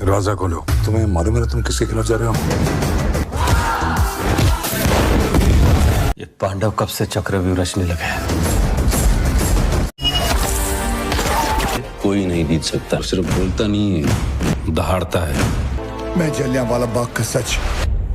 दरवाजा खोलो। तुम्हें मालूम है ना तुम किसके खिलाफ जा रहे हो? ये पांडव कब से चक्रव्यूह रचने लगे हैं? कोई नहीं जीत सकता, सिर्फ बोलता नहीं है, दहाड़ता है। मैं जलियांवाला बाग का सच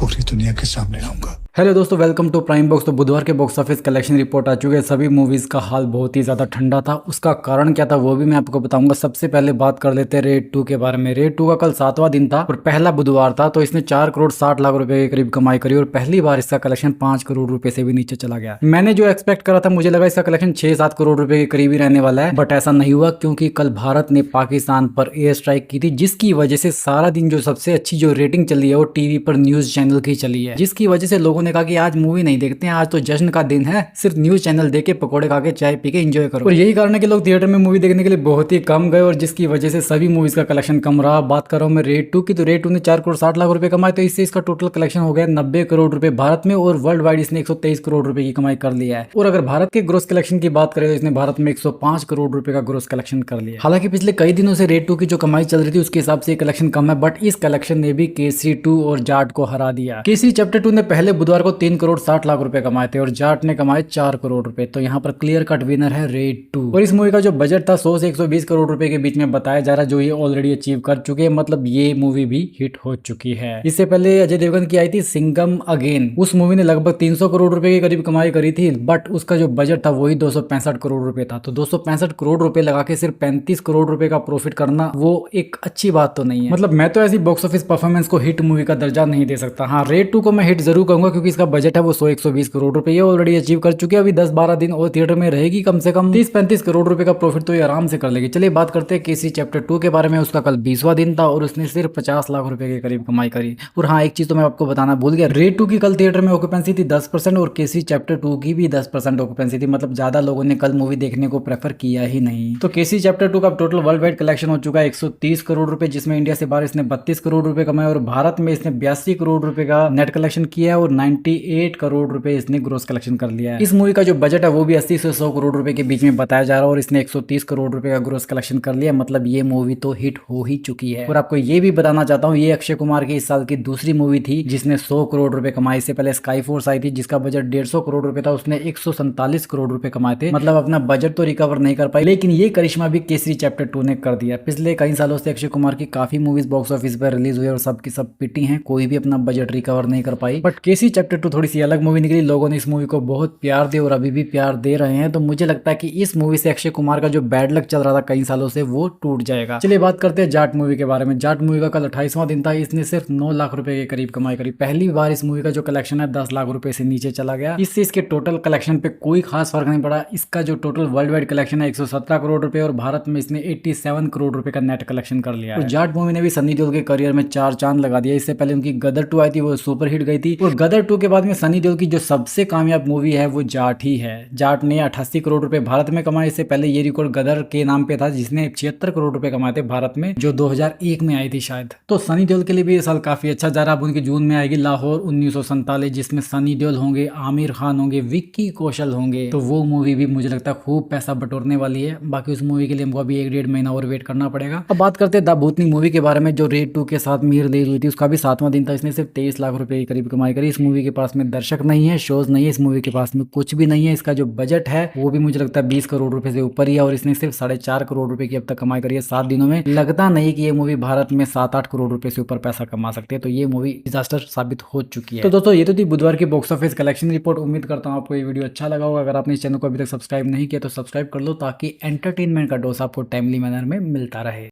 पूरी दुनिया के सामने लाऊंगा। हेलो दोस्तों, वेलकम टू प्राइम बॉक्स। तो बुधवार के बॉक्स ऑफिस कलेक्शन रिपोर्ट आ चुकी है। सभी मूवीज का हाल बहुत ही ज्यादा ठंडा था। उसका कारण क्या था वो भी मैं आपको बताऊंगा। सबसे पहले बात कर लेते हैं रेड 2 के बारे में। रेड 2 का कल 7वां दिन था और पहला बुधवार था, तो इसने 4 करोड़ 60 लाख रुपए के करीब कमाई करी और पहली बार इसका कलेक्शन 5 करोड़ रुपए से भी नीचे चला गया। मैंने जो एक्सपेक्ट करा था, मुझे लगा इसका कलेक्शन 6-7 करोड़ रुपए के करीब ही रहने वाला है, बट ऐसा नहीं हुआ क्योंकि कल भारत ने पाकिस्तान पर एयर स्ट्राइक की थी, जिसकी वजह से सारा दिन जो सबसे अच्छी जो रेटिंग चली है वो टीवी पर न्यूज चैनल की चली है, जिसकी वजह से लोगों ने कहा कि आज मूवी नहीं देखते हैं, आज तो जश्न का दिन है, सिर्फ न्यूज चैनल देख के पकोड़े खा के चाय पी के एंजॉय करो। और यही कारण है कि लोग थिएटर में मूवी देखने के लिए बहुत ही कम गए और जिसकी वजह से सभी मूवीज का कलेक्शन कम रहा। बात कर रहा हूं मैं रेड 2 की, तो रेड 2 ने 4 करोड़ 60 लाख रुपए कमाए, तो इससे इसका टोटल कलेक्शन हो गया 90 करोड़ रुपए भारत में और वर्ल्ड वाइड इसने 123 करोड़ रुपए की कमाई कर लिया है। और अगर भारत के ग्रोस कलेक्शन की बात करें तो इसने भारत में 105 करोड़ रुपए का ग्रोस कलेक्शन कर लिया। हालांकि पिछले कई दिनों से रेड 2 की जो कमाई चल रही थी उसके हिसाब से कलेक्शन कम है, बट इस कलेक्शन ने भी केसरी 2 और जाट को हरा दिया। केसरी चैप्टर 2 ने पहले बुधवार को 3 करोड़ 60 लाख रुपए कमाए थे और जाट ने कमाए 4 करोड़ रुपए, तो यहाँ पर क्लियर कट विनर है रेड 2। और इस मूवी का जो बजट था 100 से 120 करोड़ रुपए के बीच में बताया जा रहा है, जो ये ऑलरेडी अचीव कर चुके हैं, मतलब ये मूवी भी हिट हो चुकी है। इससे पहले अजय देवगन की आई थी सिंघम अगेन, उस मूवी ने लगभग 300 करोड़ रुपए के करीब कमाई करी थी, बट उसका जो बजट था वही 265 करोड़ रुपए था। तो 265 करोड़ रुपए लगा के सिर्फ 35 करोड़ रुपए का प्रॉफिट करना वो एक अच्छी बात तो नहीं है। मतलब मैं तो ऐसी बॉक्स ऑफिस परफॉर्मेंस को हिट मूवी का दर्जा नहीं दे सकता। हाँ, रेड 2 को मैं हिट जरूर कहूंगा क्योंकि इसका बजट है वो 100-120 करोड़ रुपए ऑलरेडी अचीव कर चुके हैं। अभी 10-12 दिन और थिएटर में रहेगी, कम से कम 30-35 करोड़ रुपए का प्रॉफिट तो ये आराम से कर लेगी। चलिए बात करते हैं केसरी चैप्टर 2 के बारे में। उसका कल 20वां दिन था और उसने सिर्फ 50 लाख रुपए के करीब कमाई करी। और हाँ, एक चीज तो मैं आपको बताना भूल गया, रेड 2 की कल थिएटर में ऑक्यूपेंसी थी 10% और केसरी चैप्टर 2 की भी 10% ऑक्यूपेंसी थी, मतलब ज्यादा लोगों ने कल मूवी देखने को प्रेफर किया ही नहीं। तो केसरी चैप्टर 2 का टोटल वर्ल्ड वाइड कलेक्शन हो चुका है 130 करोड़ रुपए, जिसमें इंडिया से बाहर इसने 32 करोड़ रुपए कमाए और भारत में इसने 82 करोड़ रुपए का नेट कलेक्शन किया है और 98 करोड़ रुपए इसने ग्रोस कलेक्शन कर लिया है। इस मूवी का जो बजट है वो भी 80 से 100 करोड़ रुपए के बीच में बताया जा रहा है और इसने 130 करोड़ रुपए का ग्रोस कलेक्शन कर लिया, मतलब ये मूवी तो हिट हो ही चुकी है। और आपको ये भी बताना चाहता हूँ, ये अक्षय कुमार की इस साल की दूसरी मूवी थी जिसने 100 करोड़ रुपए कमाए। इससे पहले स्काई फोर्स आई थी जिसका बजट 150 करोड़ रुपए था, उसने 147 करोड़ रुपए कमाए थे, मतलब अपना बजट तो रिकवर नहीं कर पाई, लेकिन ये करिश्मा भी केसरी चैप्टर 2 ने कर दिया। पिछले कई सालों से अक्षय कुमार की काफी मूवीज बॉक्स ऑफिस पर रिलीज हुई और सबकी सब पिटी हैं, कोई भी अपना बजट रिकवर नहीं कर पाई, बट केसरी चैप्टर 2 थोड़ी सी अलग मूवी निकली। लोगों ने इस मूवी को बहुत प्यार दिया और अभी भी प्यार दे रहे हैं, तो मुझे लगता है कि इस मूवी से अक्षय कुमार का जो बैड लक चल रहा था कई सालों से वो टूट जाएगा। चलिए बात करते हैं जाट मूवी के बारे में। जाट मूवी का कल 28वां दिन था, इसने सिर्फ 9 लाख रुपए के करीब कमाई करी। पहली बार इस मूवी का जो कलेक्शन है 10 लाख रुपए से नीचे चला गया। इससे इसके टोटल कलेक्शन पे कोई खास फर्क नहीं पड़ा। इसका जो टोटल वर्ल्ड वाइड कलेक्शन है 117 करोड़ रुपए और भारत में इसने 87 करोड़ रुपए का नेट कलेक्शन कर लिया है। जाट मूवी ने भी सनी देओल के करियर में 4 चांद लगा दिया। इससे पहले उनकी गदर 2 आई थी, वो सुपर हिट गई थी, और गदर 2 के बाद में सनी देओल की जो सबसे कामयाब मूवी है वो जाट ही है। जाट ने 88 करोड़ रुपए भारत में कमाए। इससे पहले ये रिकॉर्ड गदर के नाम पे था जिसने 76 करोड़ रुपए कमाए थे भारत में, जो 2001 में आई थी शायद। तो सनी देओल के लिए भी ये साल काफी अच्छा जा रहा है। अब उनकी जून में आएगी लाहौर 1947, जिसमें सनी देओल होंगे, आमिर खान होंगे, विक्की कौशल होंगे, तो वो मूवी भी मुझे लगता है खूब पैसा बटोरने वाली है। बाकी उस मूवी के लिए हमको अभी 1-1.5 महीना और वेट करना पड़ेगा। अब बात करते हैं द भूतनी मूवी के बारे में, जो रेड 2 के साथ में रिलीज हुई थी। उसका भी 7वां दिन था, इसने सिर्फ 23 लाख रुपए के करीब कमाई करी। इस मूवी के पास में दर्शक नहीं है, शोज नहीं है, इस मूवी के पास में कुछ भी नहीं है। इसका जो बजट है वो भी मुझे लगता है 20 करोड़ रुपए से ऊपर ही है और इसने सिर्फ 4.5 करोड़ रुपए की अब तक कमाई करी है 7 दिनों में। लगता नहीं कि ये मूवी भारत में 7-8 करोड़ रुपए से ऊपर पैसा कमा सकती है, तो ये मूवी डिजास्टर साबित हो चुकी है। तो दोस्तों ये तो थी बुधवार की बॉक्स ऑफिस कलेक्शन रिपोर्ट। उम्मीद करता हूँ आपको ये वीडियो अच्छा लगा होगा। अगर आपने इस चैनल को अभी तक सब्सक्राइब नहीं किया तो सब्सक्राइब कर लो ताकि एंटरटेनमेंट का डोज आपको टाइमली मैनर में मिलता रहे।